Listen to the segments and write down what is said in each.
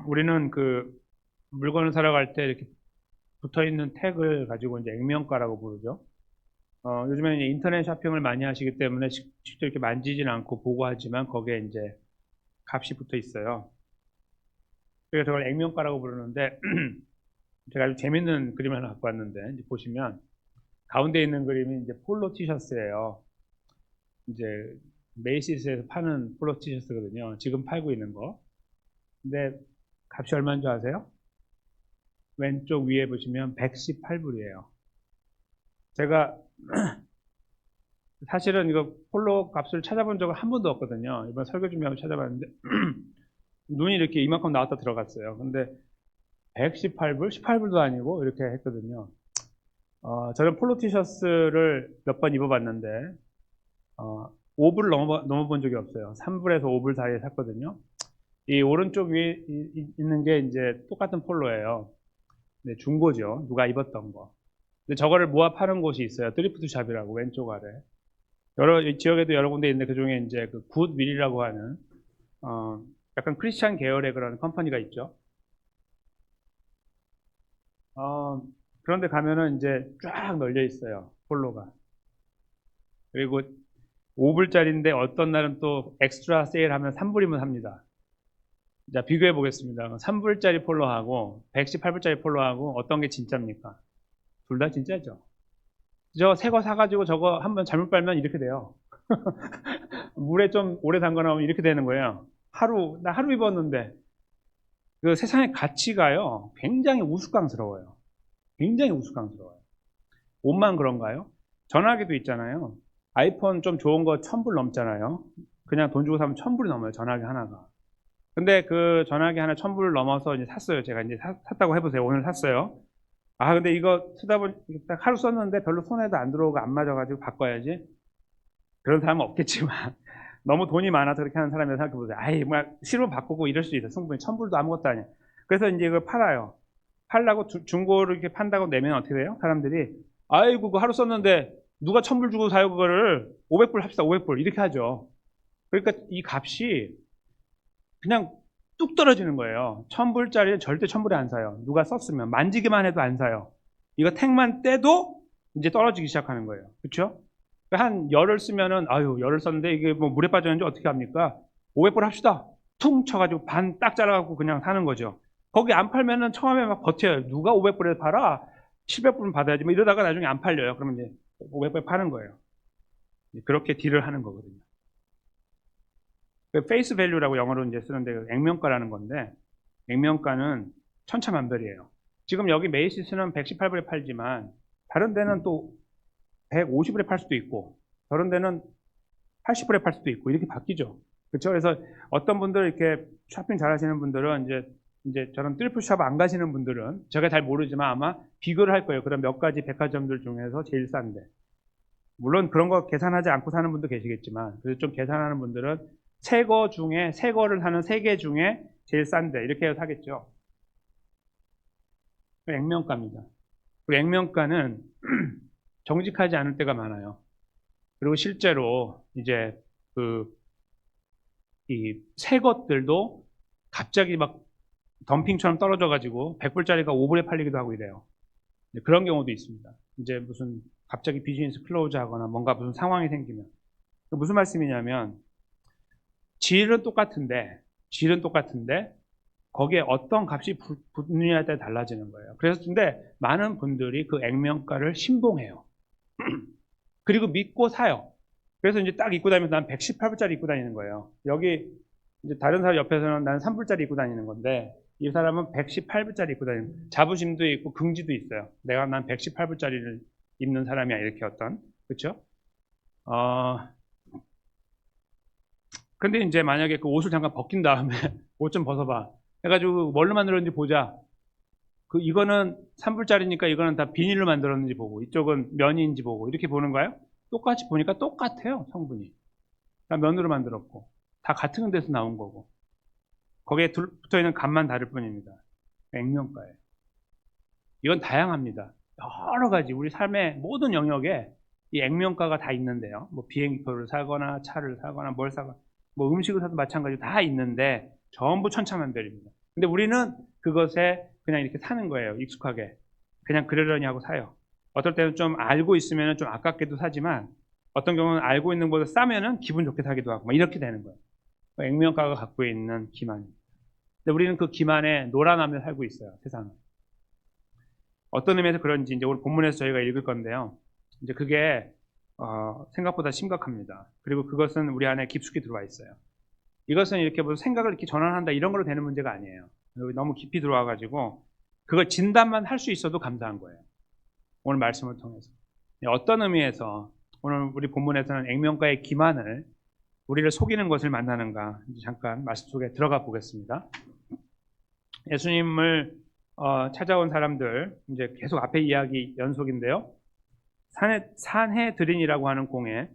우리는 그 물건을 사러 갈 때 이렇게 붙어 있는 태그를 가지고 이제 액면가라고 부르죠. 요즘에는 이제 인터넷 쇼핑을 많이 하시기 때문에 직접 이렇게 만지진 않고 보고 하지만 거기에 이제 값이 붙어 있어요. 그래서 저걸 액면가라고 부르는데 제가 아주 재밌는 그림을 하나 갖고 왔는데 이제 보시면 가운데 있는 그림이 이제 폴로 티셔츠예요. 이제 메이시스에서 파는 폴로 티셔츠거든요. 지금 팔고 있는 거. 근데 값이 얼마인 줄 아세요? 왼쪽 위에 보시면 118불이에요. 제가 사실은 이거 폴로 값을 찾아본 적은 한 번도 없거든요. 이번 설교 준비하고 찾아봤는데 눈이 이렇게 이만큼 나왔다 들어갔어요. 근데 118불, 18불도 아니고 이렇게 했거든요. 저는 폴로 티셔츠를 몇 번 입어봤는데 5불 넘어본 적이 없어요. 3불에서 5불 사이에 샀거든요. 이 오른쪽 위에 있는 게 이제 똑같은 폴로예요. 네, 중고죠. 누가 입었던 거. 근데 저거를 모아 파는 곳이 있어요. 드리프트 샵이라고 왼쪽 아래. 이 지역에도 여러 군데 있는데 그 중에 이제 그 굿윌이라고 하는 약간 크리스찬 계열의 그런 컴퍼니가 있죠. 그런데 가면은 이제 쫙 널려 있어요. 폴로가. 그리고 5불짜리인데 어떤 날은 또 엑스트라 세일하면 3불이면 삽니다. 자, 비교해 보겠습니다. 3불짜리 폴로하고 118불짜리 폴로하고 어떤 게 진짜입니까? 둘 다 진짜죠. 저 새 거 사가지고 저거 한번 잘못 빨면 이렇게 돼요. 물에 좀 오래 담가놓으면 이렇게 되는 거예요. 나 하루 입었는데 그 세상의 가치가요 굉장히 우스꽝스러워요. 굉장히 우스꽝스러워요. 옷만 그런가요? 전화기도 있잖아요. 아이폰 좀 좋은 거 1000불 넘잖아요. 그냥 돈 주고 사면 1000불이 넘어요. 전화기 하나가. 근데 그 전화기 하나 1000불 넘어서 이제 샀어요. 제가 이제 샀다고 해보세요. 오늘 샀어요. 근데 이거 쓰다 보니 딱 하루 썼는데 별로 손에도 안 들어오고 안 맞아가지고 바꿔야지. 그런 사람은 없겠지만 너무 돈이 많아서 그렇게 하는 사람이라 생각해보세요. 뭐 실로 바꾸고 이럴 수 있어요. 충분히 1000불도 아무것도 아니야. 그래서 이제 이걸 팔아요. 팔라고 중고를 이렇게 판다고 내면 어떻게 돼요? 사람들이 아이고 그거 하루 썼는데 누가 1000불 주고 사요 그거를 500불 합시다 500불 이렇게 하죠. 그러니까 이 값이 그냥 뚝 떨어지는 거예요. 1000불짜리는 절대 1000불에 안 사요. 누가 썼으면 만지기만 해도 안 사요. 이거 택만 떼도 이제 떨어지기 시작하는 거예요. 그렇죠? 한 열을 쓰면은 열을 썼는데 이게 뭐 물에 빠졌는지 어떻게 합니까? 500불 합시다. 퉁 쳐가지고 반 딱 잘라갖고 그냥 사는 거죠. 거기 안 팔면은 처음에 막 버텨요. 누가 500불에 팔아? 700불은 받아야지. 뭐 이러다가 나중에 안 팔려요. 그러면 이제 500불에 파는 거예요. 그렇게 딜을 하는 거거든요. 페이스 밸류라고 영어로 이제 쓰는데 액면가라는 건데 액면가는 천차만별이에요. 지금 여기 메이시스는 118불에 팔지만 다른 데는 또 150불에 팔 수도 있고 다른 데는 80불에 팔 수도 있고 이렇게 바뀌죠. 그렇죠? 그래서 어떤 분들 이렇게 쇼핑 잘 하시는 분들은 이제 저런 트리플샵 안 가시는 분들은 제가 잘 모르지만 아마 비교를 할 거예요. 그런 몇 가지 백화점들 중에서 제일 싼데. 물론 그런 거 계산하지 않고 사는 분도 계시겠지만 그래서 좀 계산하는 분들은 새 거를 사는 3개 중에 제일 싼데 이렇게 해서 사겠죠. 액면가입니다. 그리고 액면가는 정직하지 않을 때가 많아요. 그리고 실제로 이제 이 새 것들도 갑자기 막 덤핑처럼 떨어져가지고 100불짜리가 5불에 팔리기도 하고 이래요. 그런 경우도 있습니다. 이제 무슨 갑자기 비즈니스 클로즈 하거나 뭔가 무슨 상황이 생기면. 무슨 말씀이냐면 질은 똑같은데 거기에 어떤 값이 붙느냐에 따라 달라지는 거예요. 그래서 근데 많은 분들이 그 액면가를 신봉해요. 그리고 믿고 사요. 그래서 이제 딱 입고 다니면서 난 118불짜리 입고 다니는 거예요. 여기 이제 다른 사람 옆에서는 난 3불짜리 입고 다니는 건데 이 사람은 118불짜리 입고 다니는 자부심도 있고 긍지도 있어요. 난 118불짜리를 입는 사람이야 이렇게 그렇죠? 근데 이제 만약에 그 옷을 잠깐 벗긴 다음에 옷 좀 벗어봐 해가지고 뭘로 만들었는지 보자. 이거는 3불짜리니까 이거는 다 비닐로 만들었는지 보고 이쪽은 면인지 보고 이렇게 보는 거예요. 똑같이 보니까 똑같아요. 성분이 다 면으로 만들었고 다 같은 데서 나온 거고 거기에 붙어있는 값만 다를 뿐입니다. 액면가예요. 이건 다양합니다. 여러 가지 우리 삶의 모든 영역에 이 액면가가 다 있는데요. 뭐 비행기표를 사거나 차를 사거나 뭘 사거나 뭐 음식을 사도 마찬가지로 다 있는데 전부 천차만별입니다. 근데 우리는 그것에 그냥 이렇게 사는 거예요. 익숙하게. 그냥 그러려니 하고 사요. 어떨 때는 좀 알고 있으면 좀 아깝게도 사지만 어떤 경우는 알고 있는 것보다 싸면은 기분 좋게 사기도 하고 막 이렇게 되는 거예요. 액면가가 갖고 있는 기만. 근데 우리는 그 기만에 놀아나며 살고 있어요. 세상은. 어떤 의미에서 그런지 이제 오늘 본문에서 저희가 읽을 건데요. 이제 그게 생각보다 심각합니다. 그리고 그것은 우리 안에 깊숙이 들어와 있어요. 이것은 이렇게 뭐 생각을 이렇게 전환한다 이런 걸로 되는 문제가 아니에요. 너무 깊이 들어와 가지고 그걸 진단만 할 수 있어도 감사한 거예요. 오늘 말씀을 통해서. 어떤 의미에서 오늘 우리 본문에서는 액면가의 기만을 우리를 속이는 것을 만나는가 잠깐 말씀 속에 들어가 보겠습니다. 예수님을 찾아온 사람들 이제 계속 앞에 이야기 연속인데요. 산헤드린이라고 하는 공회,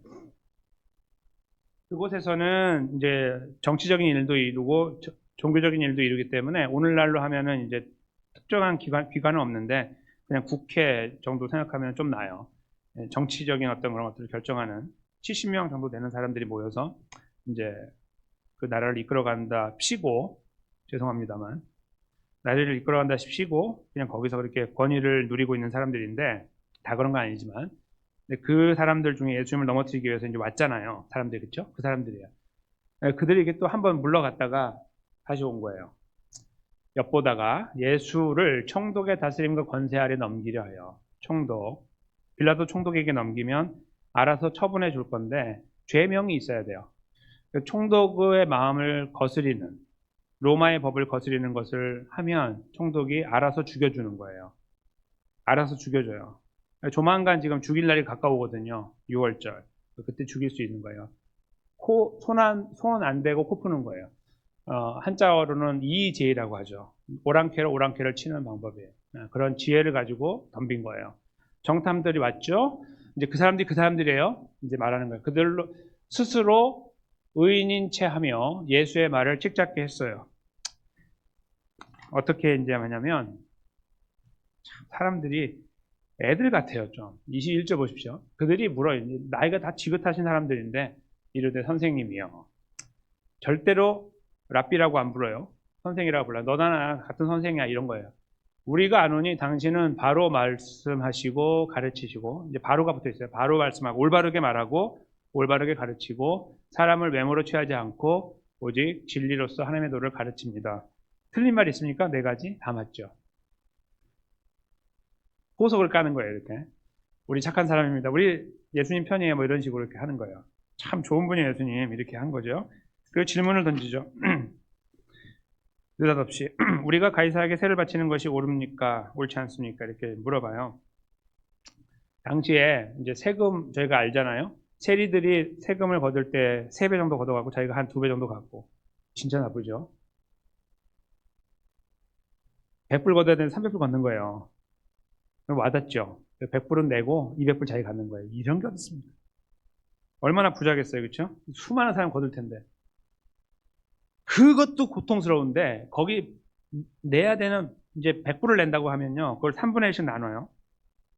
그곳에서는 이제 정치적인 일도 이루고 종교적인 일도 이루기 때문에 오늘날로 하면은 이제 특정한 기관은 없는데 그냥 국회 정도 생각하면 좀 나아요. 정치적인 어떤 그런 것들을 결정하는 70명 정도 되는 사람들이 모여서 이제 그 나라를 이끌어간다 시고, 죄송합니다만 나라를 이끌어간다 시고 그냥 거기서 그렇게 권위를 누리고 있는 사람들인데 다 그런 건 아니지만 근데 그 사람들 중에 예수님을 넘어뜨리기 위해서 이제 왔잖아요. 사람들이, 그렇죠? 그 사람들이야. 그들이 이게 또 한번 물러갔다가 다시 온 거예요. 엿보다가 예수를 총독의 다스림과 권세 아래 넘기려 하여. 총독, 빌라도 총독에게 넘기면 알아서 처분해 줄 건데 죄명이 있어야 돼요. 총독의 마음을 거스리는, 로마의 법을 거스리는 것을 하면 총독이 알아서 죽여주는 거예요. 알아서 죽여줘요. 조만간 지금 죽일 날이 가까우거든요. 6월절. 그때 죽일 수 있는 거예요. 손 안 대고 코 푸는 거예요. 한자어로는 이재라고 하죠. 오랑캐로 오랑캐를 치는 방법이에요. 그런 지혜를 가지고 덤빈 거예요. 정탐들이 왔죠. 이제 그 사람들이에요. 이제 말하는 거예요. 그들로 스스로 의인인 채 하며 예수의 말을 찍잡게 했어요. 어떻게 이제 하냐면 사람들이 애들 같아요. 좀 21절 보십시오. 그들이 물어요. 나이가 다 지긋하신 사람들인데 이르되 선생님이요. 절대로 랍비라고 안 불러요. 선생이라고 불러요. 너나 나 같은 선생이야 이런 거예요. 우리가 아노니 당신은 바로 말씀하시고 가르치시고, 이제 바로가 붙어 있어요. 바로 말씀하고 올바르게 말하고 올바르게 가르치고 사람을 외모로 취하지 않고 오직 진리로서 하나님의 도를 가르칩니다. 틀린 말 있습니까? 네 가지 다 맞죠. 보석을 까는 거예요. 이렇게 우리 착한 사람입니다. 우리 예수님 편이에요. 뭐 이런 식으로 이렇게 하는 거예요. 참 좋은 분이에요, 예수님. 이렇게 한 거죠. 그리고 질문을 던지죠. 느닷없이 우리가 가이사에게 세를 바치는 것이 옳습니까? 옳지 않습니까? 이렇게 물어봐요. 당시에 이제 세금 저희가 알잖아요. 세리들이 세금을 거둘 때 3배 정도 걷어가고 자기가 한 2배 정도 갖고, 진짜 나쁘죠. 100불 걷어야 되는데 300불 걷는 거예요. 와닿죠. 100불은 내고 200불 자기 갖는 거예요. 이런 게 어딨습니까? 얼마나 부자겠어요, 그렇죠? 수많은 사람 거둘 텐데. 그것도 고통스러운데 거기 내야 되는 이제 100불을 낸다고 하면요, 그걸 3분의 1씩 나눠요.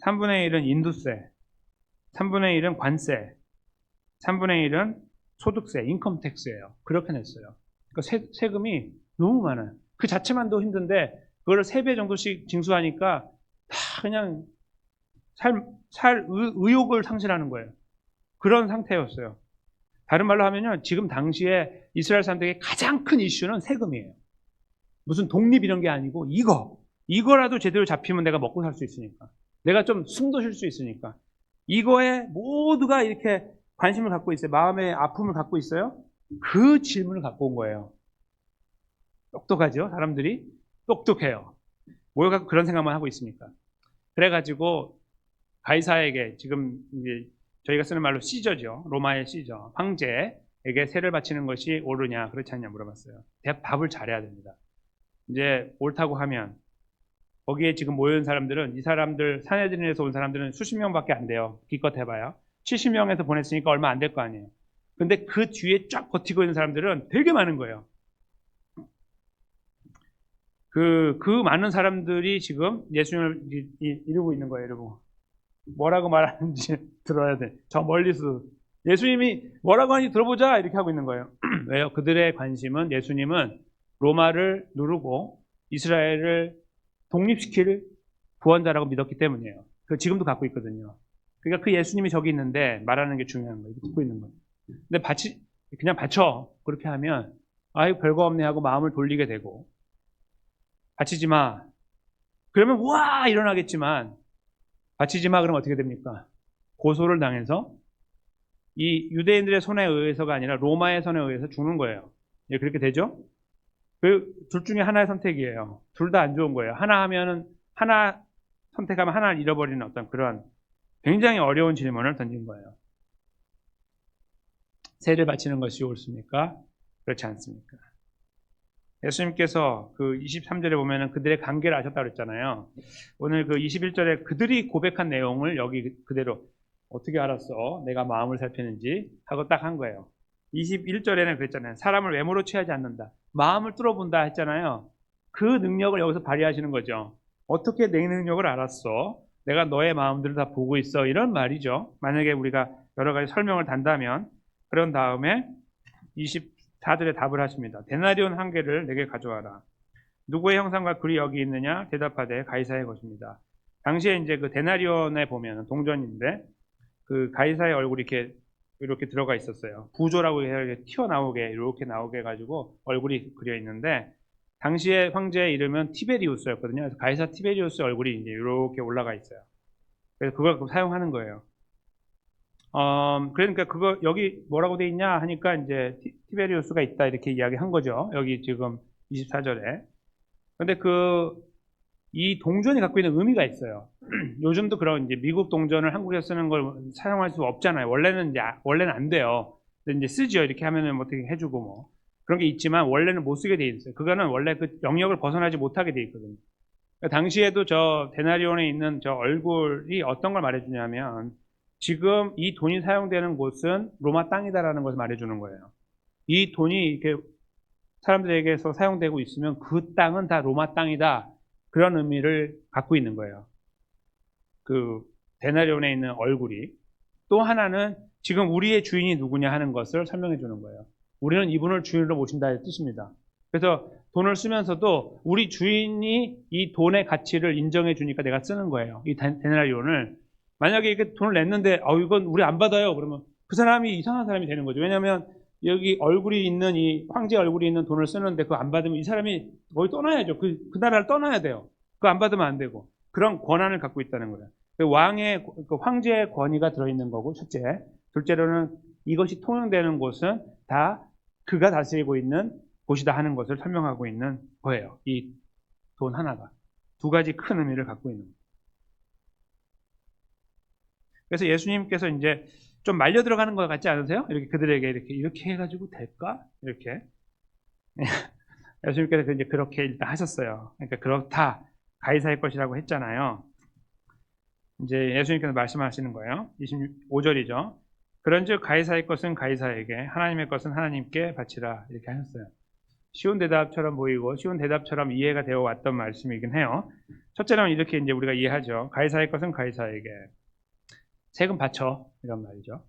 3분의 1은 인두세, 3분의 1은 관세, 3분의 1은 소득세, 인컴택스예요. 그렇게 냈어요. 그러니까 세금이 너무 많아요. 그 자체만도 힘든데 그걸 3배 정도씩 징수하니까 다 그냥 살 의욕을 상실하는 거예요. 그런 상태였어요. 다른 말로 하면요, 지금 당시에 이스라엘 사람들에게 가장 큰 이슈는 세금이에요. 무슨 독립 이런 게 아니고 이거라도 제대로 잡히면 내가 먹고 살 수 있으니까, 내가 좀 숨도 쉴 수 있으니까, 이거에 모두가 이렇게 관심을 갖고 있어요. 마음의 아픔을 갖고 있어요. 그 질문을 갖고 온 거예요. 똑똑하죠? 사람들이 똑똑해요. 뭘 갖고 그런 생각만 하고 있습니까? 그래가지고 가이사에게, 지금 이제 저희가 쓰는 말로 시저죠. 로마의 시저, 황제에게 세를 바치는 것이 옳으냐 그렇지 않냐 물어봤어요. 답을 잘해야 됩니다. 이제 옳다고 하면 거기에 지금 모여있는 사람들은, 이 사람들 산헤드린에서 온 사람들은 수십 명밖에 안 돼요. 기껏 해봐야 70명에서 보냈으니까 얼마 안 될 거 아니에요. 근데 그 뒤에 쫙 버티고 있는 사람들은 되게 많은 거예요. 그 많은 사람들이 지금 예수님을 이루고 있는 거예요, 여러분. 뭐라고 말하는지 들어야 돼. 저 멀리서 예수님이 뭐라고 하는지 들어보자 이렇게 하고 있는 거예요. 왜요? 그들의 관심은 예수님은 로마를 누르고 이스라엘을 독립시킬 구원자라고 믿었기 때문이에요. 그 지금도 갖고 있거든요. 그러니까 그 예수님이 저기 있는데 말하는 게 중요한 거예요. 듣고 있는 거예요. 근데 그냥 바쳐. 그렇게 하면 아유 별거 없네 하고 마음을 돌리게 되고 바치지 마. 그러면 우와 일어나겠지만 바치지 마 그러면 어떻게 됩니까? 고소를 당해서 이 유대인들의 손에 의해서가 아니라 로마의 손에 의해서 죽는 거예요. 예, 그렇게 되죠? 그 둘 중에 하나의 선택이에요. 둘 다 안 좋은 거예요. 하나 선택하면 하나를 잃어버리는 어떤 그런 굉장히 어려운 질문을 던진 거예요. 세를 바치는 것이 옳습니까? 그렇지 않습니까? 예수님께서 그 23절에 보면은 그들의 관계를 아셨다고 그랬잖아요. 오늘 그 21절에 그들이 고백한 내용을 여기 그대로 어떻게 알았어? 내가 마음을 살피는지 하고 딱 한 거예요. 21절에는 그랬잖아요. 사람을 외모로 취하지 않는다. 마음을 뚫어본다 했잖아요. 그 능력을 여기서 발휘하시는 거죠. 어떻게 내 능력을 알았어? 내가 너의 마음들을 다 보고 있어. 이런 말이죠. 만약에 우리가 여러 가지 설명을 단다면 그런 다음에 24절에 답을 하십니다. 데나리온 한 개를 내게 가져와라. 누구의 형상과 글이 여기 있느냐? 대답하되 가이사의 것입니다. 당시에 이제 그 데나리온에 보면 동전인데 그 가이사의 얼굴이 이렇게 들어가 있었어요. 부조라고 해서 튀어나오게 이렇게 나오게 해가지고 얼굴이 그려 있는데 당시의 황제의 이름은 티베리우스였거든요. 그래서 가이사 티베리우스 얼굴이 이제 이렇게 올라가 있어요. 그래서 그걸 사용하는 거예요. 그러니까 그거 여기 뭐라고 돼 있냐 하니까 이제 티베리우스가 있다 이렇게 이야기한 거죠. 여기 지금 24절에. 근데 이 동전이 갖고 있는 의미가 있어요. 요즘도 그런 이제 미국 동전을 한국에서 쓰는 걸 사용할 수 없잖아요. 원래는 안 돼요. 근데 이제 쓰죠. 이렇게 하면은 뭐 어떻게 해주고 뭐 그런 게 있지만 원래는 못 쓰게 돼 있어요. 그거는 원래 그 영역을 벗어나지 못하게 돼 있거든요. 그러니까 당시에도 저 데나리온에 있는 저 얼굴이 어떤 걸 말해주냐면 지금 이 돈이 사용되는 곳은 로마 땅이다라는 것을 말해주는 거예요. 이 돈이 이렇게 사람들에게서 사용되고 있으면 그 땅은 다 로마 땅이다. 그런 의미를 갖고 있는 거예요. 그 데나리온에 있는 얼굴이. 또 하나는 지금 우리의 주인이 누구냐 하는 것을 설명해 주는 거예요. 우리는 이분을 주인으로 모신다의 뜻입니다. 그래서 돈을 쓰면서도 우리 주인이 이 돈의 가치를 인정해 주니까 내가 쓰는 거예요. 이 데나리온을. 만약에 이렇게 돈을 냈는데 이건 우리 안 받아요. 그러면 그 사람이 이상한 사람이 되는 거죠. 왜냐하면 여기 얼굴이 있는 이 황제 얼굴이 있는 돈을 쓰는데 그거 안 받으면 이 사람이 거의 떠나야죠. 그 나라를 떠나야 돼요. 그거 안 받으면 안 되고 그런 권한을 갖고 있다는 거예요. 그 황제의 권위가 들어있는 거고 첫째, 둘째로는 이것이 통용되는 곳은 다 그가 다스리고 있는 곳이다 하는 것을 설명하고 있는 거예요. 이 돈 하나가 두 가지 큰 의미를 갖고 있는 거예요. 그래서 예수님께서 이제 좀 말려 들어가는 것 같지 않으세요? 이렇게 그들에게 이렇게 해가지고 될까? 이렇게 예수님께서 이제 그렇게 일단 하셨어요. 그러니까 그렇다 가이사의 것이라고 했잖아요. 이제 예수님께서 말씀하시는 거예요. 25절이죠. 그런즉 가이사의 것은 가이사에게 하나님의 것은 하나님께 바치라 이렇게 하셨어요. 쉬운 대답처럼 보이고 쉬운 대답처럼 이해가 되어 왔던 말씀이긴 해요. 첫째는 이렇게 이제 우리가 이해하죠. 가이사의 것은 가이사에게 세금 바쳐 이런 말이죠.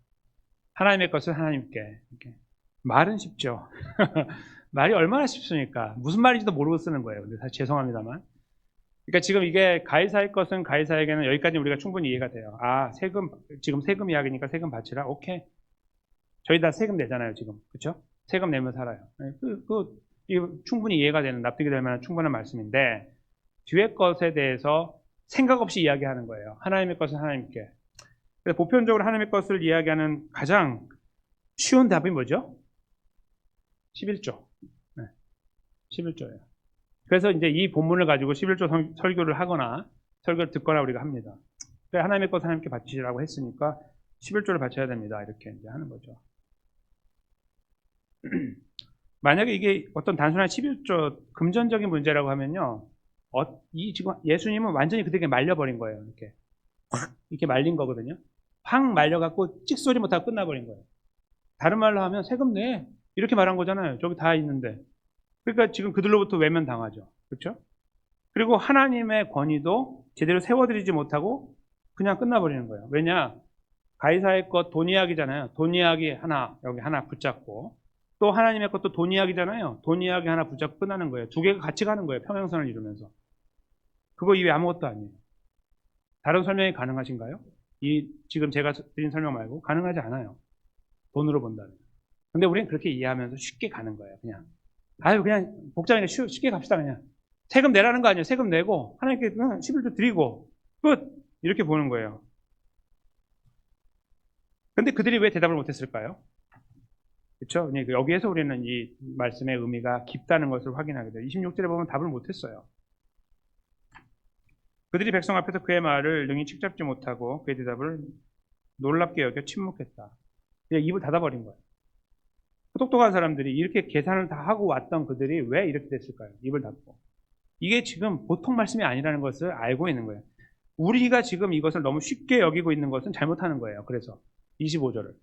하나님의 것은 하나님께 이렇게. 말은 쉽죠. 말이 얼마나 쉽습니까? 무슨 말인지도 모르고 쓰는 거예요. 근데 사실 죄송합니다만. 그러니까 지금 이게 가이사의 것은 가이사에게는 여기까지 우리가 충분히 이해가 돼요. 지금 세금 이야기니까 세금 바치라. 오케이. 저희 다 세금 내잖아요, 지금. 그렇죠? 세금 내면 살아요. 이거 충분히 이해가 되는, 납득이 될 만한 충분한 말씀인데 뒤에 것에 대해서 생각 없이 이야기하는 거예요. 하나님의 것은 하나님께. 그래서 보편적으로 하나님의 것을 이야기하는 가장 쉬운 답이 뭐죠? 11조. 네. 11조예요. 그래서 이제 이 본문을 가지고 11조 설교를 하거나 설교를 듣거나 우리가 합니다. 그래, 하나님의 것을 하나님께 바치라고 했으니까 11조를 바쳐야 됩니다. 이렇게 이제 하는 거죠. 만약에 이게 어떤 단순한 11조 금전적인 문제라고 하면요. 지금 예수님은 완전히 그들에게 말려버린 거예요. 이렇게 말린 거거든요. 확 말려갖고 찍소리 못하고 끝나버린 거예요. 다른 말로 하면 세금 내. 이렇게 말한 거잖아요. 저기 다 있는데. 그러니까 지금 그들로부터 외면당하죠. 그렇죠? 그리고 하나님의 권위도 제대로 세워드리지 못하고 그냥 끝나버리는 거예요. 왜냐? 가이사의 것 돈 이야기잖아요. 돈 이야기 하나, 여기 하나 붙잡고 또 하나님의 것도 돈 이야기잖아요. 돈 이야기 하나 붙잡고 끝나는 거예요. 두 개가 같이 가는 거예요. 평행선을 이루면서. 그거 이외에 아무것도 아니에요. 다른 설명이 가능하신가요? 지금 제가 드린 설명 말고 가능하지 않아요. 돈으로 본다면. 근데 우리는 그렇게 이해하면서 쉽게 가는 거예요. 그냥 복잡하게 쉽게 갑시다. 그냥 세금 내라는 거 아니에요. 세금 내고 하나님께 11조 드리고 끝 이렇게 보는 거예요. 근데 그들이 왜 대답을 못했을까요? 그렇죠? 여기에서 우리는 이 말씀의 의미가 깊다는 것을 확인하게 돼요. 26절에 보면 답을 못했어요. 그들이 백성 앞에서 그의 말을 능히 칙잡지 못하고 그의 대답을 놀랍게 여겨 침묵했다. 그냥 입을 닫아버린 거예요. 똑똑한 사람들이 이렇게 계산을 다 하고 왔던 그들이 왜 이렇게 됐을까요? 입을 닫고. 이게 지금 보통 말씀이 아니라는 것을 알고 있는 거예요. 우리가 지금 이것을 너무 쉽게 여기고 있는 것은 잘못하는 거예요. 그래서 25절을.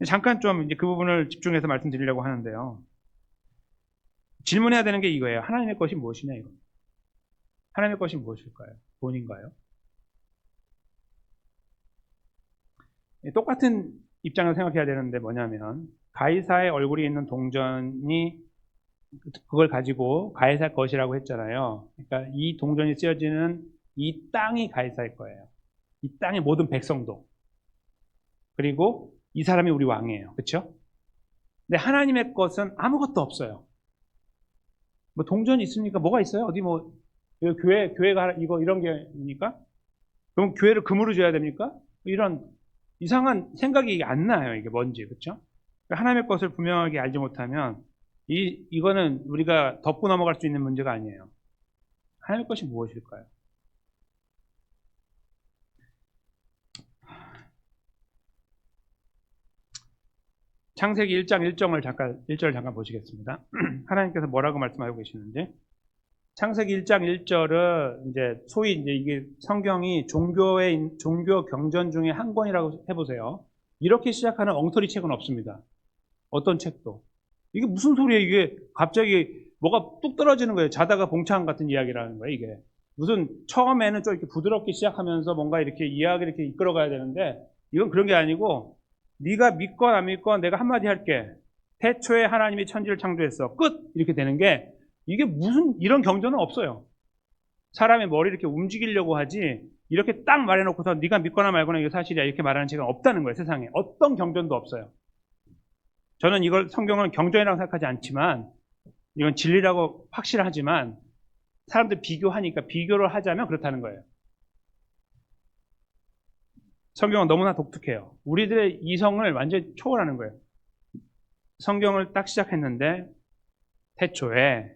잠깐 좀 이제 그 부분을 집중해서 말씀드리려고 하는데요. 질문해야 되는 게 이거예요. 하나님의 것이 무엇이냐 이거. 하나님의 것이 무엇일까요? 돈인가요? 똑같은 입장을 생각해야 되는데 뭐냐면 가이사의 얼굴이 있는 동전이 그걸 가지고 가이사 것이라고 했잖아요. 그러니까 이 동전이 쓰여지는 이 땅이 가이사일 거예요. 이 땅의 모든 백성도. 그리고 이 사람이 우리 왕이에요. 그렇죠? 근데 하나님의 것은 아무것도 없어요. 뭐 동전이 있습니까? 뭐가 있어요? 어디 뭐 교회가 이런 게입니까? 그럼 교회를 금으로 줘야 됩니까? 이런 이상한 생각이 안 나요. 이게 뭔지. 그렇죠? 하나님의 것을 분명하게 알지 못하면 이거는 우리가 덮고 넘어갈 수 있는 문제가 아니에요. 하나님의 것이 무엇일까요? 창세기 1장 1절을 잠깐 보시겠습니다. 하나님께서 뭐라고 말씀하고 계시는지. 창세기 1장 1절은 이제 소위 이제 이게 성경이 종교 경전 중에 한 권이라고 해보세요. 이렇게 시작하는 엉터리 책은 없습니다. 어떤 책도. 이게 무슨 소리예요? 이게 갑자기 뭐가 뚝 떨어지는 거예요. 자다가 봉창 같은 이야기라는 거예요. 이게 무슨 처음에는 좀 이렇게 부드럽게 시작하면서 뭔가 이렇게 이야기를 이렇게 이끌어가야 되는데 이건 그런 게 아니고 네가 믿건 안 믿건 내가 한마디 할게. 태초에 하나님이 천지를 창조했어. 끝! 이렇게 되는 게 이게 무슨 이런 경전은 없어요. 사람의 머리 이렇게 움직이려고 하지 이렇게 딱 말해놓고서 네가 믿거나 말거나 이게 사실이야 이렇게 말하는 책은 없다는 거예요. 세상에. 어떤 경전도 없어요. 저는 이걸 성경은 경전이라고 생각하지 않지만 이건 진리라고 확실하지만 사람들 비교하니까 비교를 하자면 그렇다는 거예요. 성경은 너무나 독특해요. 우리들의 이성을 완전히 초월하는 거예요. 성경을 딱 시작했는데 태초에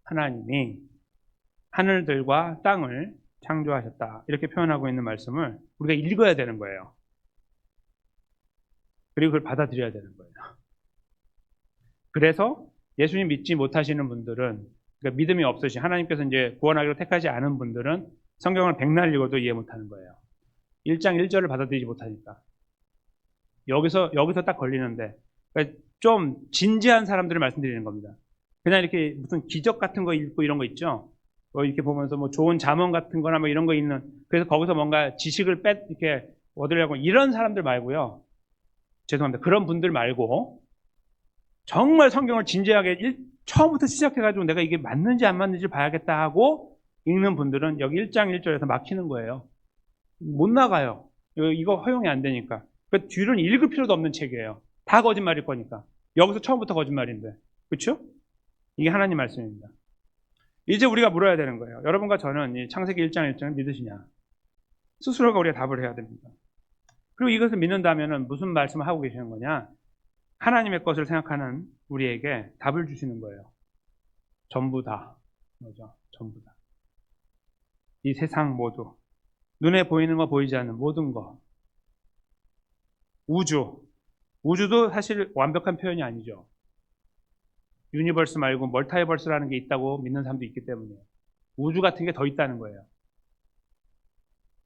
하나님이 하늘들과 땅을 창조하셨다. 이렇게 표현하고 있는 말씀을 우리가 읽어야 되는 거예요. 그리고 그걸 받아들여야 되는 거예요. 그래서 예수님 믿지 못하시는 분들은 그러니까 믿음이 없으신 하나님께서 이제 구원하기로 택하지 않은 분들은 성경을 백날 읽어도 이해 못하는 거예요. 1장 1절을 받아들이지 못하니까. 여기서 딱 걸리는데 그러니까 좀 진지한 사람들을 말씀드리는 겁니다. 그냥 이렇게 무슨 기적 같은 거 읽고 이런 거 있죠. 이렇게 보면서 뭐 좋은 잠언 같은 거나 뭐 이런 거 있는 그래서 거기서 뭔가 지식을 이렇게 얻으려고 이런 사람들 말고요. 죄송합니다. 그런 분들 말고 정말 성경을 진지하게 처음부터 시작해가지고 내가 이게 맞는지 안 맞는지 봐야겠다 하고 읽는 분들은 여기 1장 1절에서 막히는 거예요. 못 나가요. 이거 허용이 안 되니까. 그 뒤로는 읽을 필요도 없는 책이에요. 다 거짓말일 거니까. 여기서 처음부터 거짓말인데. 그렇죠? 이게 하나님 말씀입니다. 이제 우리가 물어야 되는 거예요. 여러분과 저는 이 창세기 1장 1절을 믿으시냐? 스스로가 우리가 답을 해야 됩니다. 그리고 이것을 믿는다면 무슨 말씀을 하고 계시는 거냐? 하나님의 것을 생각하는 우리에게 답을 주시는 거예요. 전부 다. 뭐죠? 전부 다. 이 세상 모두. 눈에 보이는 거 보이지 않는 모든 거. 우주도 사실 완벽한 표현이 아니죠. 유니버스 말고 멀타이버스라는 게 있다고 믿는 사람도 있기 때문에 우주 같은 게 더 있다는 거예요.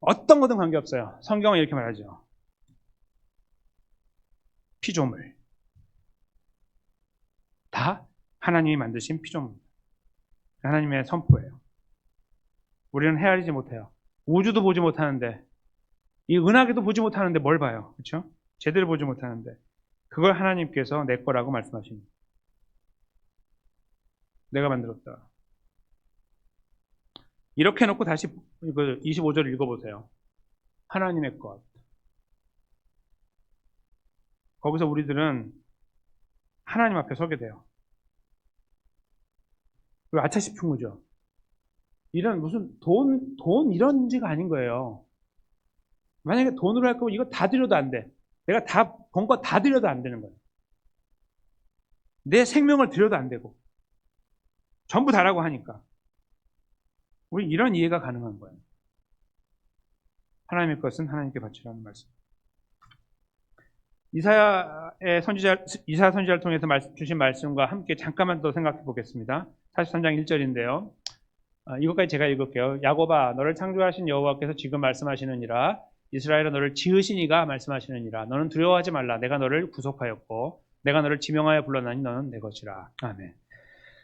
어떤 거든 관계없어요. 성경은 이렇게 말하죠. 피조물. 다 하나님이 만드신 피조물입니다. 하나님의 선포예요. 우리는 헤아리지 못해요. 우주도 보지 못하는데 이 은하계도 보지 못하는데 뭘 봐요. 그렇죠? 제대로 보지 못하는데 그걸 하나님께서 내 거라고 말씀하십니다. 내가 만들었다. 이렇게 해놓고 다시 25절 읽어보세요. 하나님의 것. 거기서 우리들은 하나님 앞에 서게 돼요. 그리고 아차 싶은 거죠. 이런 무슨 돈 이런 문제가 아닌 거예요. 만약에 돈으로 할 거면 이거 다 드려도 안 돼. 내가 다 번 거 다 드려도 안 되는 거예요. 내 생명을 드려도 안 되고. 전부 다라고 하니까. 우리 이런 이해가 가능한 거예요. 하나님의 것은 하나님께 바치라는 말씀. 이사야 선지자를 통해서 주신 말씀과 함께 잠깐만 더 생각해 보겠습니다. 43장 1절인데요. 이것까지 제가 읽을게요. 야곱아, 너를 창조하신 여호와께서 지금 말씀하시느니라. 이스라엘아, 너를 지으신 이가 말씀하시느니라. 너는 두려워하지 말라. 내가 너를 구속하였고 내가 너를 지명하여 불러나니 너는 내 것이라. 아멘.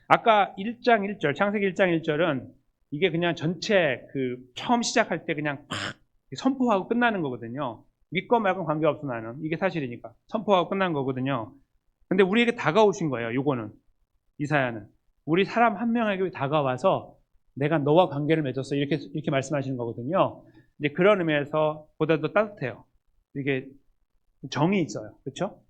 아까 1장 1절, 창세기 1장 1절은 이게 그냥 전체 처음 시작할 때 그냥 팍 선포하고 끝나는 거거든요. 믿고 말고 관계없어 나는. 이게 사실이니까. 선포하고 끝난 거거든요. 근데 우리에게 다가오신 거예요. 요거는. 이사야는. 우리 사람 한 명에게 다가와서 내가 너와 관계를 맺었어. 이렇게 말씀하시는 거거든요. 이제 그런 의미에서 보다 더 따뜻해요. 이게 정이 있어요. 그렇죠?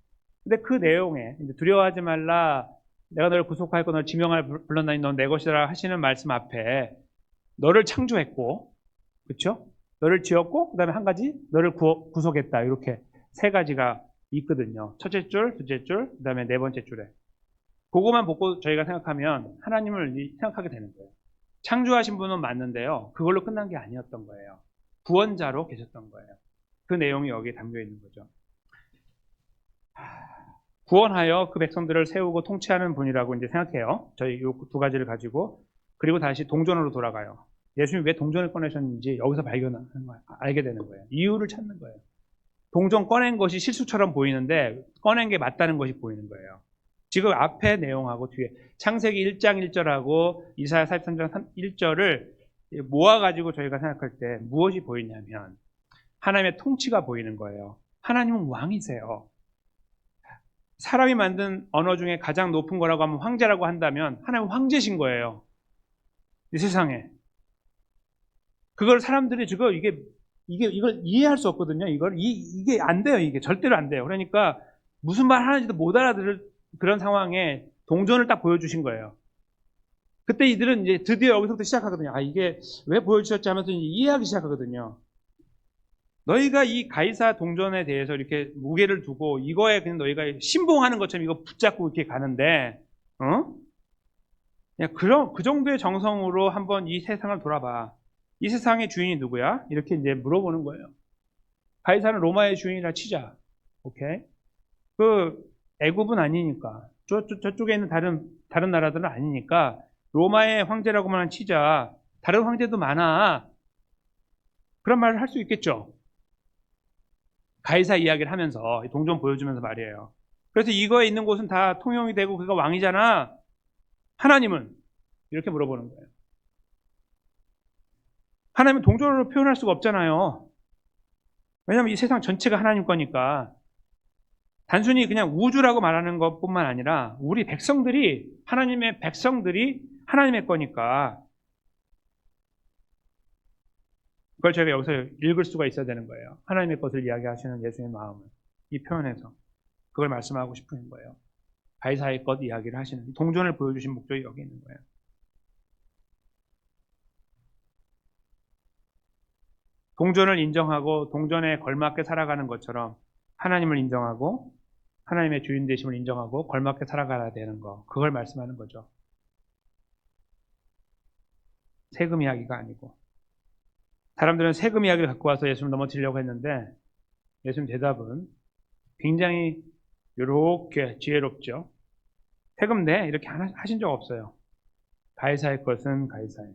근데 그 내용에 이제 두려워하지 말라. 내가 너를 구속하였고 너를 지명하여 불렀나니 넌 내 것이라 하시는 말씀 앞에 너를 창조했고, 그렇죠? 너를 지었고, 그 다음에 한 가지 너를 구속했다. 이렇게 세 가지가 있거든요. 첫째 줄, 둘째 줄, 그 다음에 네 번째 줄에. 그거만 보고 저희가 생각하면 하나님을 생각하게 되는 거예요. 창조하신 분은 맞는데요. 그걸로 끝난 게 아니었던 거예요. 구원자로 계셨던 거예요. 그 내용이 여기에 담겨 있는 거죠. 구원하여 그 백성들을 세우고 통치하는 분이라고 이제 생각해요. 저희 이 두 가지를 가지고. 그리고 다시 동전으로 돌아가요. 예수님이 왜 동전을 꺼내셨는지 여기서 발견하는 거예요. 알게 되는 거예요. 이유를 찾는 거예요. 동전 꺼낸 것이 실수처럼 보이는데 꺼낸 게 맞다는 것이 보이는 거예요. 지금 앞에 내용하고 뒤에 창세기 1장 1절하고 이사야 43장 1절을 모아가지고 저희가 생각할 때 무엇이 보이냐면 하나님의 통치가 보이는 거예요. 하나님은 왕이세요. 사람이 만든 언어 중에 가장 높은 거라고 하면 황제라고 한다면 하나님은 황제신 거예요. 이 세상에. 그걸 사람들이 이걸 이해할 수 없거든요. 이게 안 돼요. 이게 절대로 안 돼요. 그러니까 무슨 말 하는지도 못 알아들을 그런 상황에 동전을 딱 보여주신 거예요. 그때 이들은 이제 드디어 여기서부터 시작하거든요. 이게 왜 보여주셨지 하면서 이해하기 시작하거든요. 너희가 이 가이사 동전에 대해서 이렇게 무게를 두고 이거에 그냥 너희가 신봉하는 것처럼 이거 붙잡고 이렇게 가는데, 그 정도의 정성으로 한번 이 세상을 돌아봐. 이 세상의 주인이 누구야? 이렇게 이제 물어보는 거예요. 가이사는 로마의 주인이라 치자. 오케이? 애굽은 아니니까. 저쪽에 있는 다른 나라들은 아니니까. 로마의 황제라고만 치자. 다른 황제도 많아. 그런 말을 할 수 있겠죠. 가이사 이야기를 하면서, 동전 보여주면서 말이에요. 그래서 이거에 있는 곳은 다 통용이 되고 그가 왕이잖아. 하나님은? 이렇게 물어보는 거예요. 하나님은 동전으로 표현할 수가 없잖아요. 왜냐하면 이 세상 전체가 하나님 거니까. 단순히 그냥 우주라고 말하는 것뿐만 아니라 우리 하나님의 백성들이 하나님의 거니까 그걸 저희가 여기서 읽을 수가 있어야 되는 거예요. 하나님의 것을 이야기하시는 예수님의 마음을 이 표현에서 그걸 말씀하고 싶은 거예요. 가이사의 것 이야기를 하시는 동전을 보여주신 목적이 여기 있는 거예요. 동전을 인정하고 동전에 걸맞게 살아가는 것처럼 하나님을 인정하고 하나님의 주인 되심을 인정하고 걸맞게 살아가야 되는 거, 그걸 말씀하는 거죠. 세금 이야기가 아니고. 사람들은 세금 이야기를 갖고 와서 예수님을 넘어뜨리려고 했는데 예수님 대답은 굉장히 이렇게 지혜롭죠. 세금 내 이렇게 하신 적 없어요. 가이사의 것은 가이사에게.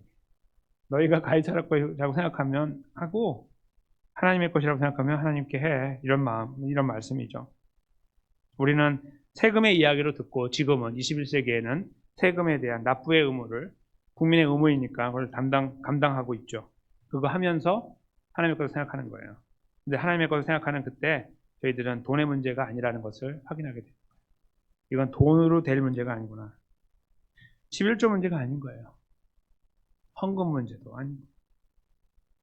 너희가 가이사라고 생각하면 하고 하나님의 것이라고 생각하면 하나님께 해. 이런 말씀이죠. 우리는 세금의 이야기로 듣고 지금은 21세기에는 세금에 대한 납부의 의무를 국민의 의무이니까 그걸 감당하고 있죠. 그거 하면서 하나님의 것을 생각하는 거예요. 근데 하나님의 것을 생각하는 그때 저희들은 돈의 문제가 아니라는 것을 확인하게 됩니다. 이건 돈으로 될 문제가 아니구나. 11조 문제가 아닌 거예요. 헌금 문제도 아니고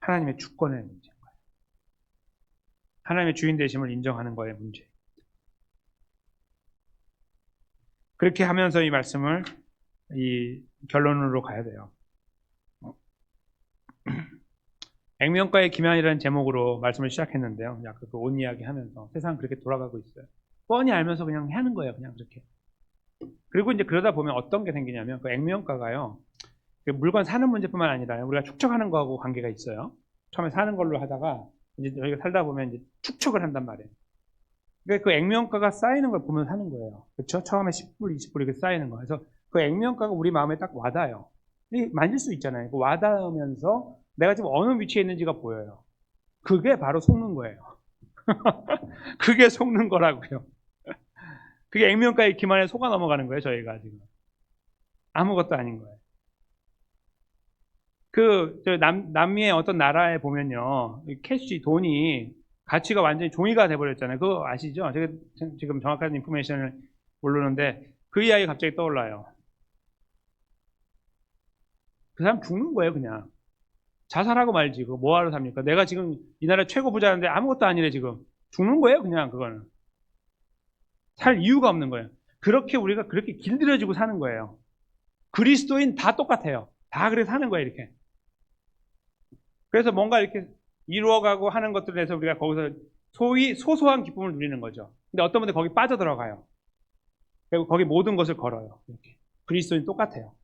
하나님의 주권의 문제인 거예요. 하나님의 주인 되심을 인정하는 거의 문제. 그렇게 하면서 이 말씀을 이 결론으로 가야 돼요. 액면가의 기만이라는 제목으로 말씀을 시작했는데요. 약간 그 온 이야기 하면서 세상 그렇게 돌아가고 있어요. 뻔히 알면서 그냥 하는 거예요. 그냥 그렇게. 그리고 이제 그러다 보면 어떤 게 생기냐면 그 액면가가요. 물건 사는 문제뿐만 아니라 우리가 축적하는 거하고 관계가 있어요. 처음에 사는 걸로 하다가 이제 저희가 살다 보면 이제 축적을 한단 말이에요. 그러니까 그 액면가가 쌓이는 걸 보면 사는 거예요. 그렇죠? 처음에 10불, 20불 이렇게 쌓이는 거. 그래서 그 액면가가 우리 마음에 딱 와닿아요. 만질 수 있잖아요. 그 와닿으면서 내가 지금 어느 위치에 있는지가 보여요. 그게 바로 속는 거예요. 그게 속는 거라고요. 그게 액면가의 기만에 속아 넘어가는 거예요. 저희가 지금 아무것도 아닌 거예요. 남미의 어떤 나라에 보면요, 캐시 돈이 가치가 완전히 종이가 돼버렸잖아요. 그거 아시죠? 제가 지금 정확한 인포메이션을 모르는데 그 이야기 갑자기 떠올라요. 그 사람 죽는 거예요, 그냥. 자살하고 말지. 그거 뭐하러 삽니까? 내가 지금 이 나라 최고 부자인데 아무것도 아니래, 지금. 죽는 거예요, 그냥, 그거는. 살 이유가 없는 거예요. 그렇게 우리가 그렇게 길들여지고 사는 거예요. 그리스도인 다 똑같아요. 다 그래 사는 거예요, 이렇게. 그래서 뭔가 이렇게 이루어가고 하는 것들에 대해서 우리가 거기서 소위 소소한 기쁨을 누리는 거죠. 근데 어떤 분들 거기 빠져들어가요. 그리고 거기 모든 것을 걸어요. 이렇게. 그리스도인 똑같아요.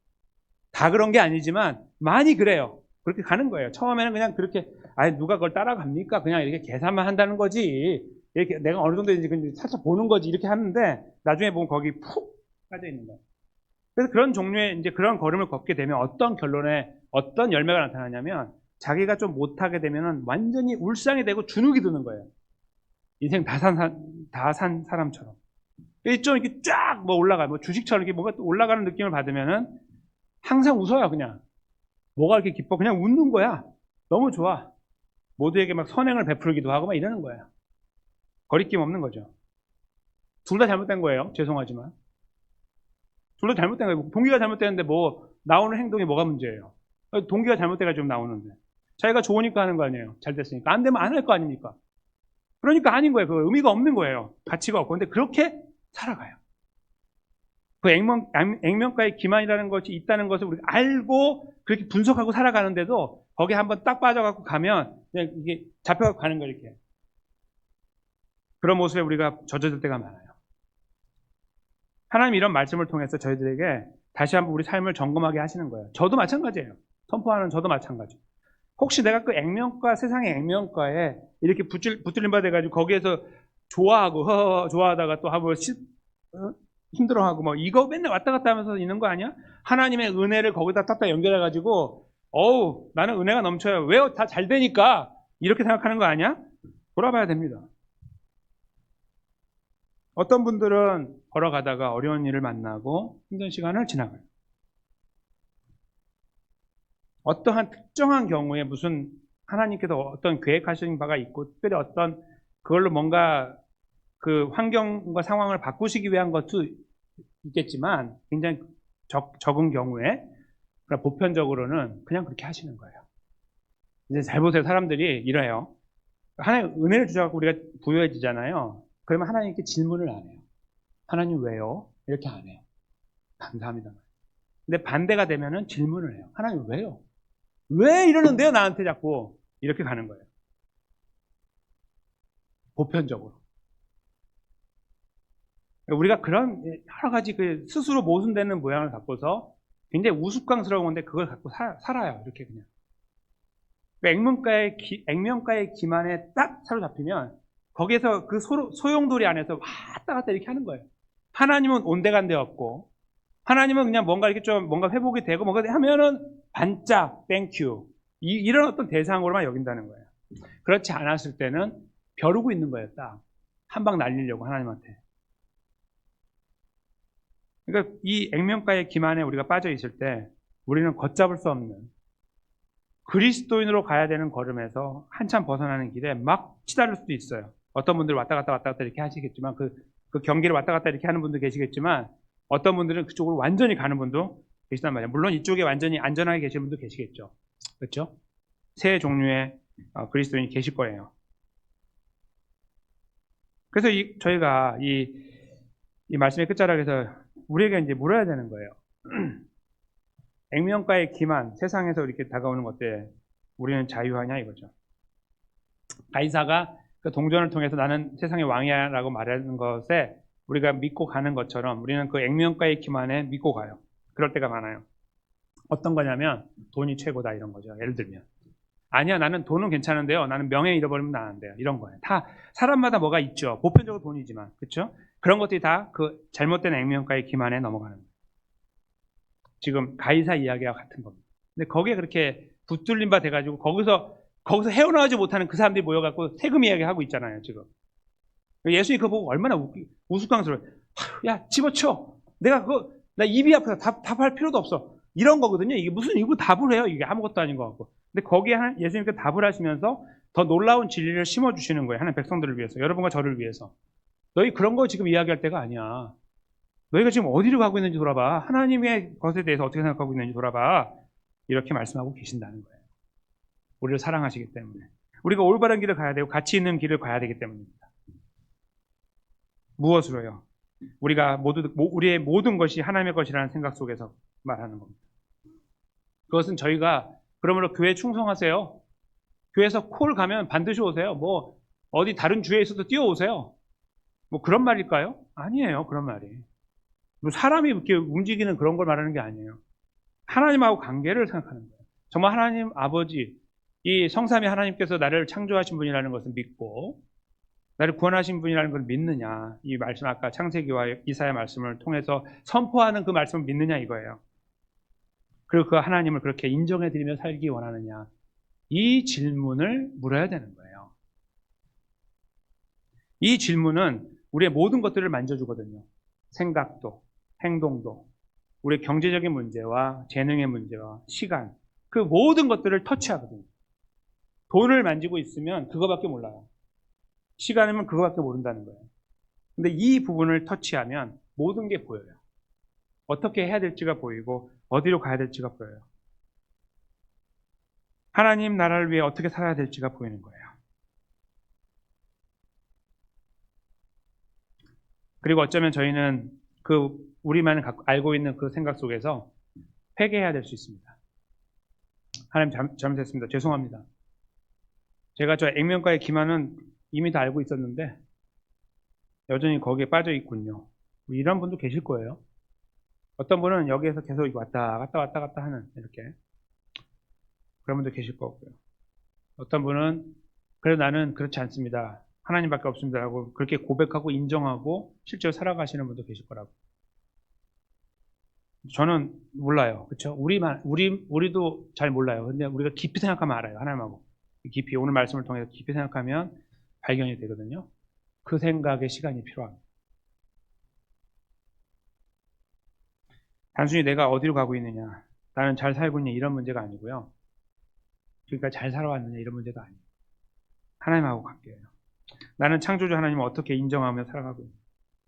다 그런 게 아니지만 많이 그래요. 그렇게 가는 거예요. 처음에는 그냥 그렇게 누가 그걸 따라갑니까? 그냥 이렇게 계산만 한다는 거지. 이렇게 내가 어느 정도인지 살짝 보는 거지. 이렇게 하는데 나중에 보면 거기 푹 빠져 있는 거예요. 그래서 그런 종류의 이제 그런 걸음을 걷게 되면 어떤 결론에 어떤 열매가 나타나냐면 자기가 좀 못하게 되면은 완전히 울상이 되고 주눅이 드는 거예요. 인생 다 산 사람처럼. 좀 이렇게 쫙 뭐 올라가요. 뭐 주식처럼 이렇게 뭔가 올라가는 느낌을 받으면은 항상 웃어요, 그냥. 뭐가 이렇게 기뻐? 그냥 웃는 거야. 너무 좋아. 모두에게 막 선행을 베풀기도 하고 막 이러는 거예요. 거리낌 없는 거죠. 둘 다 잘못된 거예요. 죄송하지만. 둘 다 잘못된 거예요. 동기가 잘못되는데 뭐 나오는 행동이 뭐가 문제예요? 동기가 잘못돼가지고 나오는데. 자기가 좋으니까 하는 거 아니에요. 잘 됐으니까. 안 되면 안 할 거 아닙니까? 그러니까 아닌 거예요. 그 의미가 없는 거예요. 가치가 없고. 근데 그렇게 살아가요. 그 액면가의 기만이라는 것이 있다는 것을 우리가 알고 그렇게 분석하고 살아가는데도 거기에 한번 딱 빠져갖고 가면 그냥 이게 잡혀가고 가는 거예요, 이렇게. 그런 모습에 우리가 젖어들 때가 많아요. 하나님 이런 말씀을 통해서 저희들에게 다시 한번 우리 삶을 점검하게 하시는 거예요. 저도 마찬가지예요. 선포하는 저도 마찬가지. 혹시 내가 그 액면가, 세상의 액면가에 이렇게 붙들림 받아가지고 거기에서 좋아하고 좋아하다가 또 하고 힘들어하고 뭐 이거 맨날 왔다 갔다 하면서 있는 거 아니야? 하나님의 은혜를 거기다 딱딱 연결해가지고 나는 은혜가 넘쳐요. 왜요? 다 잘 되니까 이렇게 생각하는 거 아니야? 돌아봐야 됩니다. 어떤 분들은 걸어가다가 어려운 일을 만나고 힘든 시간을 지나가요. 어떠한 특정한 경우에 무슨 하나님께서 어떤 계획하신 바가 있고 특별히 어떤 그걸로 뭔가 그 환경과 상황을 바꾸시기 위한 것도 있겠지만 굉장히 적은 경우에 그러니까 보편적으로는 그냥 그렇게 하시는 거예요. 이제 잘 보세요. 사람들이 이래요. 하나님 은혜를 주셔서 우리가 부여해지잖아요. 그러면 하나님께 질문을 안 해요. 하나님 왜요? 이렇게 안 해요. 감사합니다. 근데 반대가 되면은 질문을 해요. 하나님 왜요? 왜 이러는데요? 나한테 자꾸 이렇게 가는 거예요. 보편적으로. 우리가 그런 여러 가지 그 스스로 모순되는 모양을 갖고서 굉장히 우스꽝스러운 건데 그걸 갖고 살아요. 이렇게 그냥. 액면가의 기만에 딱 사로잡히면 거기에서 그 소용돌이 안에서 왔다 갔다 이렇게 하는 거예요. 하나님은 온데간데 없고 하나님은 그냥 뭔가 이렇게 좀 뭔가 회복이 되고 뭔가 하면은 반짝 땡큐 이런 어떤 대상으로만 여긴다는 거예요. 그렇지 않았을 때는 벼르고 있는 거예요. 딱 한 방 날리려고 하나님한테. 그러니까 이 액면가의 기만에 우리가 빠져 있을 때 우리는 걷잡을 수 없는 그리스도인으로 가야 되는 걸음에서 한참 벗어나는 길에 막 치달을 수도 있어요. 어떤 분들은 왔다 갔다 이렇게 하시겠지만 그 경계를 왔다 갔다 이렇게 하는 분도 계시겠지만 어떤 분들은 그쪽으로 완전히 가는 분도 계시단 말이에요. 물론 이쪽에 완전히 안전하게 계시는 분도 계시겠죠. 그렇죠? 세 종류의 그리스도인이 계실 거예요. 그래서 저희가 이 말씀의 끝자락에서 우리에게 이제 물어야 되는 거예요. 액면가의 기만, 세상에서 이렇게 다가오는 것들 우리는 자유하냐 이거죠. 가이사가 그 동전을 통해서 나는 세상의 왕이야라고 말하는 것에 우리가 믿고 가는 것처럼 우리는 그 액면가의 기만에 믿고 가요. 그럴 때가 많아요. 어떤 거냐면 돈이 최고다 이런 거죠. 예를 들면 아니야 나는 돈은 괜찮은데요. 나는 명예 잃어버리면 안 돼요. 이런 거예요. 다 사람마다 뭐가 있죠. 보편적으로 돈이지만 그렇죠? 그런 것들이 다 그 잘못된 액면가의 기만에 넘어가는 거예요. 지금 가이사 이야기와 같은 겁니다. 근데 거기에 그렇게 붙들린 바 돼가지고 거기서 헤어나오지 못하는 그 사람들이 모여갖고 세금 이야기하고 있잖아요, 지금. 예수님이 그거 보고 얼마나 우스꽝스러워요. 야, 집어쳐. 나 입이 아파서 답할 필요도 없어. 이런 거거든요. 이게 무슨 이거 답을 해요? 이게 아무것도 아닌 것 같고. 근데 거기에 예수님께서 답을 하시면서 더 놀라운 진리를 심어주시는 거예요. 하나님 백성들을 위해서. 여러분과 저를 위해서. 너희 그런 거 지금 이야기할 때가 아니야. 너희가 지금 어디로 가고 있는지 돌아봐. 하나님의 것에 대해서 어떻게 생각하고 있는지 돌아봐. 이렇게 말씀하고 계신다는 거예요. 우리를 사랑하시기 때문에. 우리가 올바른 길을 가야 되고 가치 있는 길을 가야 되기 때문입니다. 무엇으로요? 우리의 모든 것이 하나님의 것이라는 생각 속에서 말하는 겁니다. 그것은 저희가 그러므로 교회 충성하세요. 교회에서 콜 가면 반드시 오세요. 뭐 어디 다른 주에 있어도 뛰어오세요. 뭐 그런 말일까요? 아니에요. 그런 말이. 뭐 사람이 이렇게 움직이는 그런 걸 말하는 게 아니에요. 하나님하고 관계를 생각하는 거예요. 정말 하나님 아버지, 이 성삼위 하나님께서 나를 창조하신 분이라는 것을 믿고 나를 구원하신 분이라는 걸 믿느냐. 이 말씀 아까 창세기와 이사야 말씀을 통해서 선포하는 그 말씀을 믿느냐 이거예요. 그리고 그 하나님을 그렇게 인정해드리며 살기 원하느냐. 이 질문을 물어야 되는 거예요. 이 질문은 우리의 모든 것들을 만져주거든요. 생각도, 행동도, 우리의 경제적인 문제와 재능의 문제와 시간, 그 모든 것들을 터치하거든요. 돈을 만지고 있으면 그거밖에 몰라요. 시간이면 그거밖에 모른다는 거예요. 근데 이 부분을 터치하면 모든 게 보여요. 어떻게 해야 될지가 보이고 어디로 가야 될지가 보여요. 하나님 나라를 위해 어떻게 살아야 될지가 보이는 거예요. 그리고 어쩌면 저희는 우리만 알고 있는 그 생각 속에서 회개해야 될 수 있습니다. 하나님 잘못했습니다. 죄송합니다. 제가 저 액면가의 기만은 이미 다 알고 있었는데 여전히 거기에 빠져 있군요. 이런 분도 계실 거예요. 어떤 분은 여기에서 계속 왔다 갔다 하는 이렇게 그런 분도 계실 거고요. 어떤 분은 그래도 나는 그렇지 않습니다. 하나님밖에 없습니다라고 그렇게 고백하고 인정하고 실제로 살아가시는 분도 계실 거라고. 저는 몰라요. 그렇죠? 우리도 잘 몰라요. 근데 우리가 깊이 생각하면 알아요. 하나님하고. 깊이 오늘 말씀을 통해서 깊이 생각하면 발견이 되거든요. 그 생각에 시간이 필요합니다. 단순히 내가 어디로 가고 있느냐, 나는 잘 살고 있냐 이런 문제가 아니고요. 그러니까 잘 살아왔느냐 이런 문제도 아니에요. 하나님하고 관계예요. 나는 창조주 하나님을 어떻게 인정하며 살아가고 있느냐.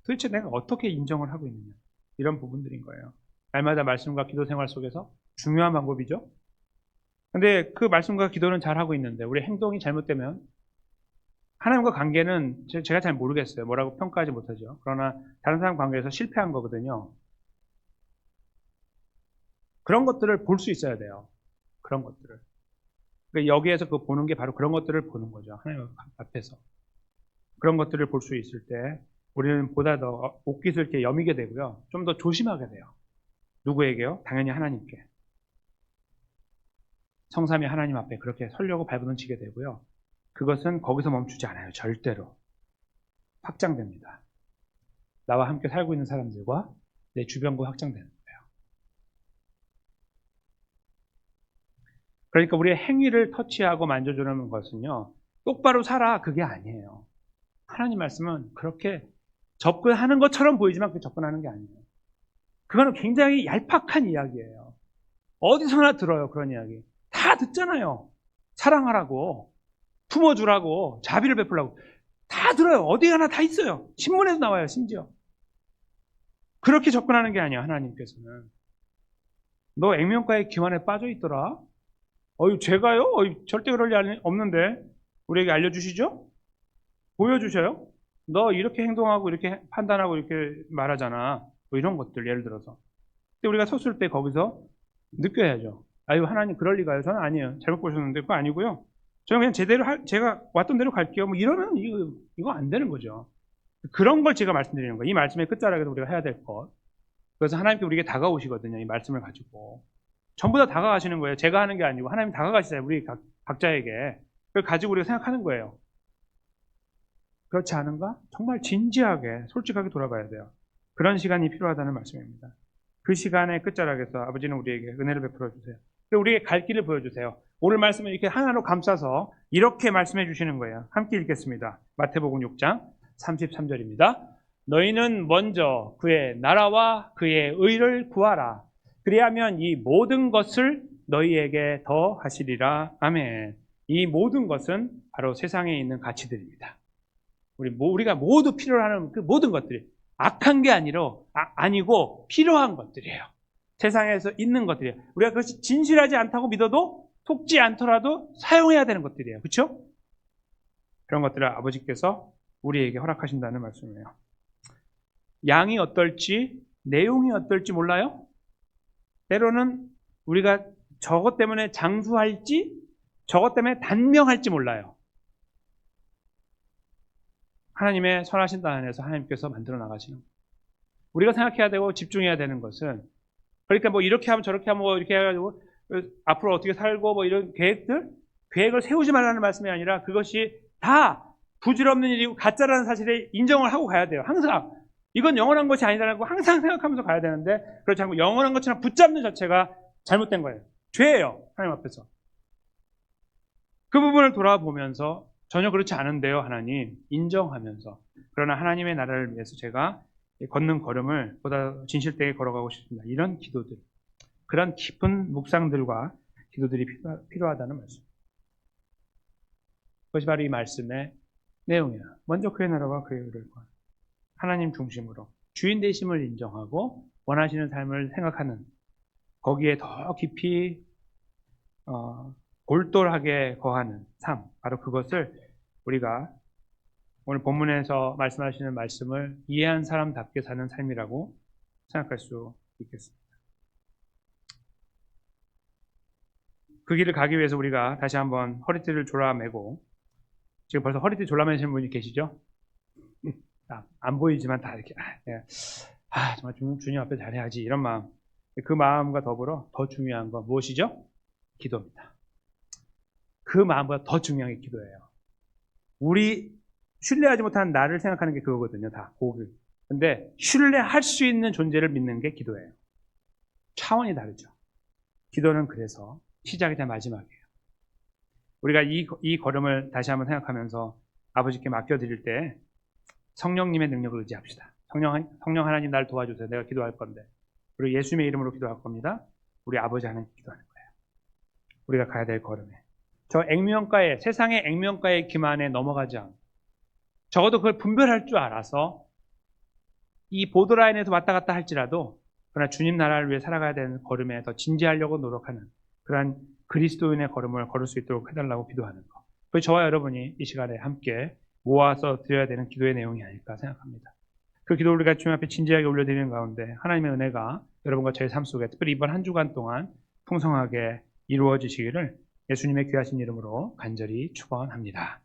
도대체 내가 어떻게 인정을 하고 있느냐. 이런 부분들인 거예요. 날마다 말씀과 기도 생활 속에서 중요한 방법이죠. 근데 그 말씀과 기도는 잘하고 있는데 우리 행동이 잘못되면 하나님과 관계는 제가 잘 모르겠어요. 뭐라고 평가하지 못하죠. 그러나 다른 사람 관계에서 실패한 거거든요. 그런 것들을 볼 수 있어야 돼요. 그런 것들을. 그러니까 여기에서 그 보는 게 바로 그런 것들을 보는 거죠. 하나님 앞에서. 그런 것들을 볼 수 있을 때 우리는 보다 더 옷깃을 여미게 되고요. 좀 더 조심하게 돼요. 누구에게요? 당연히 하나님께. 성삼위 하나님 앞에 그렇게 서려고 발버둥 치게 되고요. 그것은 거기서 멈추지 않아요. 절대로. 확장됩니다. 나와 함께 살고 있는 사람들과 내 주변과 확장되는 거예요. 그러니까 우리의 행위를 터치하고 만져주는 것은요. 똑바로 살아 그게 아니에요. 하나님 말씀은 그렇게 접근하는 것처럼 보이지만 그렇게 접근하는 게 아니에요. 그거는 굉장히 얄팍한 이야기예요. 어디서나 들어요. 그런 이야기. 다 듣잖아요. 사랑하라고, 품어주라고, 자비를 베풀라고. 다 들어요. 어디 가나 다 있어요. 신문에도 나와요, 심지어. 그렇게 접근하는 게 아니야, 하나님께서는. 너 액면가의 기만에 빠져 있더라? 제가요? 절대 그럴 일 없는데. 우리에게 알려주시죠? 보여주셔요? 너 이렇게 행동하고 이렇게 판단하고 이렇게 말하잖아. 뭐 이런 것들, 예를 들어서. 근데 우리가 섰을 때 거기서 느껴야죠. 하나님 그럴 리가요? 저는 아니에요. 잘못 보셨는데 그거 아니고요. 저는 그냥 제가 왔던 대로 갈게요. 뭐 이러면 이거 안 되는 거죠. 그런 걸 제가 말씀드리는 거예요. 이 말씀의 끝자락에서 우리가 해야 될 것. 그래서 하나님께 우리에게 다가오시거든요. 이 말씀을 가지고. 전부 다 다가가시는 거예요. 제가 하는 게 아니고 하나님 다가가시잖아요. 우리 각자에게. 그걸 가지고 우리가 생각하는 거예요. 그렇지 않은가? 정말 진지하게 솔직하게 돌아가야 돼요. 그런 시간이 필요하다는 말씀입니다. 그 시간의 끝자락에서 아버지는 우리에게 은혜를 베풀어 주세요. 그리고 우리에게 갈 길을 보여주세요. 오늘 말씀을 이렇게 하나로 감싸서 이렇게 말씀해 주시는 거예요. 함께 읽겠습니다. 마태복음 6장 33절입니다. 너희는 먼저 그의 나라와 그의 의를 구하라. 그리하면 이 모든 것을 너희에게 더 하시리라. 아멘. 이 모든 것은 바로 세상에 있는 가치들입니다. 우리가 모두 필요로 하는 그 모든 것들이 악한 게 아니고 필요한 것들이에요. 세상에서 있는 것들이에요. 우리가 그것이 진실하지 않다고 믿어도 속지 않더라도 사용해야 되는 것들이에요. 그렇죠? 그런 것들을 아버지께서 우리에게 허락하신다는 말씀이에요. 양이 어떨지, 내용이 어떨지 몰라요? 때로는 우리가 저것 때문에 장수할지, 저것 때문에 단명할지 몰라요. 하나님의 선하신 단 안에서 하나님께서 만들어 나가시는 거예요. 우리가 생각해야 되고 집중해야 되는 것은, 그러니까 뭐 이렇게 하면 저렇게 하면 뭐 이렇게 해가지고 앞으로 어떻게 살고 뭐 이런 계획을 세우지 말라는 말씀이 아니라 그것이 다 부질없는 일이고 가짜라는 사실에 인정을 하고 가야 돼요. 항상. 이건 영원한 것이 아니라고 항상 생각하면서 가야 되는데, 그렇지 않고 영원한 것처럼 붙잡는 자체가 잘못된 거예요. 죄예요. 하나님 앞에서. 그 부분을 돌아보면서 전혀 그렇지 않은데요, 하나님. 인정하면서. 그러나 하나님의 나라를 위해서 제가 걷는 걸음을 보다 진실되게 걸어가고 싶습니다. 이런 기도들, 그런 깊은 묵상들과 기도들이 필요하다는 말씀. 그것이 바로 이 말씀의 내용이야. 먼저 그의 나라와 그의 의를 구하라. 하나님 중심으로 주인 되심을 인정하고 원하시는 삶을 생각하는, 거기에 더 깊이 골똘하게 거하는 삶, 바로 그것을 우리가 오늘 본문에서 말씀하시는 말씀을 이해한 사람답게 사는 삶이라고 생각할 수 있겠습니다. 그 길을 가기 위해서 우리가 다시 한번 허리띠를 졸라매고, 지금 벌써 허리띠 졸라매시는 분이 계시죠? 안 보이지만 다 이렇게 정말 주님 앞에 잘해야지, 이런 마음. 그 마음과 더불어 더 중요한 건 무엇이죠? 기도입니다. 그 마음보다 더 중요한 게 기도예요. 우리 신뢰하지 못한 나를 생각하는 게 그거거든요. 다 근데 신뢰할 수 있는 존재를 믿는 게 기도예요. 차원이 다르죠. 기도는 그래서 시작이 된 마지막이에요. 우리가 이 걸음을 다시 한번 생각하면서 아버지께 맡겨드릴 때 성령님의 능력을 의지합시다. 성령 하나님 날 도와주세요. 내가 기도할 건데. 그리고 예수님의 이름으로 기도할 겁니다. 우리 아버지 하나님 기도하는 거예요. 우리가 가야 될 걸음에. 저 세상의 액면가의 기만에 넘어가지 않고, 적어도 그걸 분별할 줄 알아서 이 보드라인에서 왔다 갔다 할지라도, 그러나 주님 나라를 위해 살아가야 되는 걸음에 더 진지하려고 노력하는 그러한 그리스도인의 걸음을 걸을 수 있도록 해달라고 기도하는 것. 그래서 저와 여러분이 이 시간에 함께 모아서 드려야 되는 기도의 내용이 아닐까 생각합니다. 그 기도를 우리가 주님 앞에 진지하게 올려드리는 가운데 하나님의 은혜가 여러분과 저의 삶 속에 특별히 이번 한 주간 동안 풍성하게 이루어지시기를 예수님의 귀하신 이름으로 간절히 축원합니다.